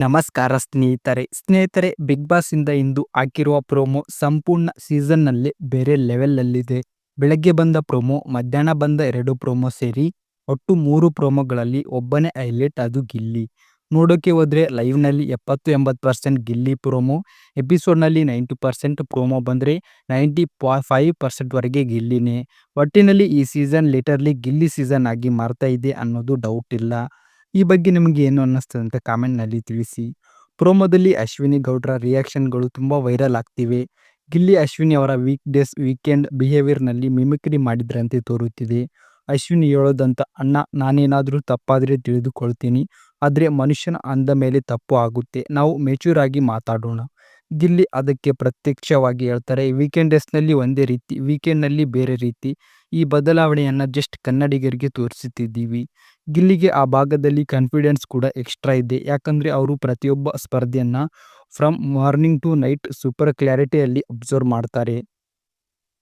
ನಮಸ್ಕಾರ ಸ್ನೇಹಿತರೆ big boss ಇಂದ ಇಂದು ಹಾಕಿರುವ ಪ್ರೋಮೋ ಸಂಪೂರ್ಣ ಸೀಸನ್ ನಲ್ಲಿ ಬೇರೆ ಲೆವೆಲ್ ಅಲ್ಲಿದೆ. ಬೆಳಗ್ಗೆ ಬಂದ ಪ್ರೋಮೋ, ಮಧ್ಯಾಹ್ನ ಬಂದ 2 ಪ್ರೋಮೋ ಸೇರಿ ಒಟ್ಟು 3 ಪ್ರೋಮೋಗಳಲ್ಲಿ ಒಬ್ಬನೇ ಹೈಲೈಟ್, ಅದು ಗಿಲ್ಲಿ. ನೋಡೋಕೆ ಹೋದ್ರೆ ಲೈವ್ ನಲ್ಲಿ 70-80% ಗಿಲ್ಲಿ ಪ್ರೋಮೋ, ಎಪಿಸೋಡ್ ನಲ್ಲಿ 90% ಪ್ರೋಮೋ ಬಂದ್ರೆ 95% ವರೆಗೆ ಗಿಲ್ಲಿನೇ. ಒಟ್ಟಿನಲ್ಲಿ ಈ ಸೀಸನ್ ಲಿಟರ್ಲಿ ಗಿಲ್ಲಿ ಸೀಸನ್ ಆಗಿ ಮಾರ್ತಾ ಇದೆ ಅನ್ನೋದು ಡೌಟ್ ಇಲ್ಲ. ಈ ಬಗ್ಗೆ ನಿಮಗೆ ಏನು ಅನ್ನಿಸ್ತದೆ ಅಂತ ಕಾಮೆಂಟ್ನಲ್ಲಿ ತಿಳಿಸಿ. ಪ್ರೋಮೋದಲ್ಲಿ ಅಶ್ವಿನಿ ಗೌಡ್ರ ರಿಯಾಕ್ಷನ್ಗಳು ತುಂಬ ವೈರಲ್ ಆಗ್ತಿವೆ. ಗಿಲ್ಲಿ ಅಶ್ವಿನಿ ಅವರ ವೀಕೆಂಡ್ ಬಿಹೇವಿಯರ್ನಲ್ಲಿ ಮಿಮಿಕ್ರಿ ಮಾಡಿದ್ರಂತೆ ತೋರುತ್ತಿದೆ. ಅಶ್ವಿನಿ ಹೇಳೋದಂತ, ಅಣ್ಣ ನಾನೇನಾದರೂ ತಪ್ಪಾದರೆ ತಿಳಿದುಕೊಳ್ತೀನಿ, ಆದರೆ ಮನುಷ್ಯನ ಅಂದ ಮೇಲೆ ತಪ್ಪು ಆಗುತ್ತೆ, ನಾವು ಮೆಚೂರ್ ಆಗಿ ಮಾತಾಡೋಣ. ಗಿಲ್ಲಿ ಅದಕ್ಕೆ ಪ್ರತ್ಯಕ್ಷವಾಗಿ ಹೇಳ್ತಾರೆ, ವೀಕೆಂಡ್ ಡೇಸ್ನಲ್ಲಿ ಒಂದೇ ರೀತಿ, ವೀಕೆಂಡ್ನಲ್ಲಿ ಬೇರೆ ರೀತಿ. ಈ ಬದಲಾವಣೆಯನ್ನು ಜಸ್ಟ್ ಕನ್ನಡಿಗರಿಗೆ ತೋರಿಸುತ್ತಿದ್ದೀವಿ. ಗಿಲ್ಲಿಗೆ ಆ ಭಾಗದಲ್ಲಿ ಕಾನ್ಫಿಡೆನ್ಸ್ ಕೂಡ ಎಕ್ಸ್ಟ್ರಾ ಇದೆ. ಯಾಕಂದರೆ ಅವರು ಪ್ರತಿಯೊಬ್ಬ ಸ್ಪರ್ಧೆಯನ್ನು from morning to night super ಕ್ಲಾರಿಟಿಯಲ್ಲಿ ಅಬ್ಸರ್ವ್ ಮಾಡ್ತಾರೆ.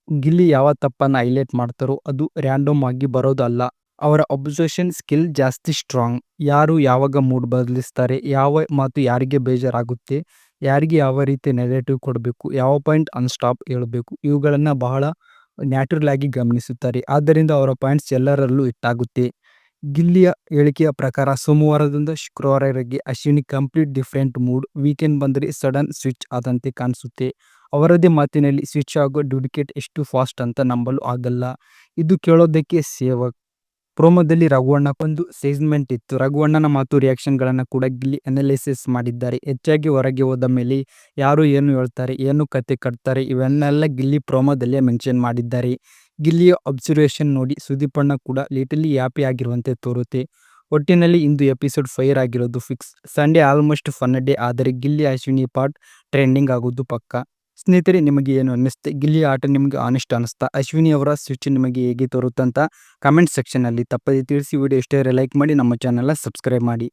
ಗಿಲ್ಲಿ ಯಾವ ತಪ್ಪನ್ನು ಹೈಲೈಟ್ ಮಾಡ್ತಾರೋ ಅದು ರ್ಯಾಂಡಮ್ ಆಗಿ ಬರೋದಲ್ಲ. ಅವರ ಅಬ್ಸರ್ವೇಷನ್ ಸ್ಕಿಲ್ ಜಾಸ್ತಿ ಸ್ಟ್ರಾಂಗ್. ಯಾರು ಯಾವಾಗ ಮೂಡ್ ಬದಲಿಸ್ತಾರೆ, ಯಾವ ಮಾತು ಯಾರಿಗೆ ಬೇಜಾರಾಗುತ್ತೆ, ಯಾರಿಗೆ ಯಾವ ರೀತಿ ನೆಗೆಟಿವ್ ಕೊಡಬೇಕು, ಯಾವ ಪಾಯಿಂಟ್ ಅನ್ಸ್ಟಾಪ್ ಹೇಳಬೇಕು, ಇವುಗಳನ್ನು ಬಹಳ ನ್ಯಾಚುರಲ್ ಆಗಿ ಗಮನಿಸುತ್ತಾರೆ. ಆದ್ದರಿಂದ ಅವರ ಪಾಯಿಂಟ್ಸ್ ಎಲ್ಲರಲ್ಲೂ ಹಿಟ್ಟಾಗುತ್ತೆ. ಗಿಲ್ಲಿಯ ಹೇಳಿಕೆಯ ಪ್ರಕಾರ ಸೋಮವಾರದಿಂದ ಶುಕ್ರವಾರವರೆಗೆ Ashwini complete different mood. Weekend ಬಂದರೆ ಸಡನ್ ಸ್ವಿಚ್ ಆದಂತೆ ಕಾಣಿಸುತ್ತೆ. ಅವರದೇ ಮಾತಿನಲ್ಲಿ ಸ್ವಿಚ್ ಆಗೋ ಡ್ಯುಡಿಕೇಟ್ ಎಷ್ಟು ಫಾಸ್ಟ್ ಅಂತ ನಂಬಲು ಆಗಲ್ಲ. ಇದು ಕೇಳೋದಕ್ಕೆ ಸೇವಕ್. ಪ್ರೋಮೋದಲ್ಲಿ ರಘುವಣ್ಣ ಒಂದು ಸೆಗ್ಮೆಂಟ್ ಇತ್ತು. ರಘುವಣ್ಣನ ಮಾತು ರಿಯಾಕ್ಷನ್ಗಳನ್ನು ಕೂಡ ಗಿಲ್ಲಿ ಅನಾಲಿಸಿಸ್ ಮಾಡಿದ್ದಾರೆ. ಹೆಚ್ಚಾಗಿ ಹೊರಗೆ ಹೋದ ಮೇಲೆ ಯಾರು ಏನು ಹೇಳ್ತಾರೆ, ಏನು ಕತೆ ಕಟ್ತಾರೆ, ಇವನ್ನೆಲ್ಲ ಗಿಲ್ಲಿ ಪ್ರೋಮೋದಲ್ಲೇ ಮೆನ್ಷನ್ ಮಾಡಿದ್ದಾರೆ. ಗಿಲ್ಲಿಯ ಅಬ್ಸರ್ವೇಷನ್ ನೋಡಿ ಸುದೀಪಣ್ಣ ಕೂಡ ಲಿಟಲಿ ಹ್ಯಾಪಿ ಆಗಿರುವಂತೆ ತೋರುತ್ತೆ. ಒಟ್ಟಿನಲ್ಲಿ ಇಂದು ಎಪಿಸೋಡ್ ಫೈರ್ ಆಗಿರೋದು fix. Sunday almost fun day, ಆದರೆ ಗಿಲ್ಲಿ ಅಶ್ವಿನಿ ಪಾರ್ಟ್ ಟ್ರೆಂಡಿಂಗ್ ಆಗೋದು ಪಕ್ಕ. ಸ್ನೇಹಿತರೆ, ನಿಮಗೆ ಏನು ಅನ್ನಿಸುತ್ತೆ? ಗಿಲ್ಲಿಯ ಆಟ ನಿಮಗೆ ಆನೆಸ್ಟ್ ಅನ್ನಿಸ್ತಾ? ಅಶ್ವಿನಿ ಅವರ ಸ್ವಿಚ್ ನಿಮಗೆ ಹೇಗೆ ತೋರುತ್ತಂತ ಕಾಮೆಂಟ್ ಸೆಕ್ಷನಲ್ಲಿ ತಪ್ಪದೇ ತಿಳಿಸಿ. ವಿಡಿಯೋ ಇಷ್ಟ ಲೈಕ್ ಮಾಡಿ, ನಮ್ಮ ಚಾನಲ್ನ ಸಬ್ಸ್ಕ್ರೈಬ್ ಮಾಡಿ.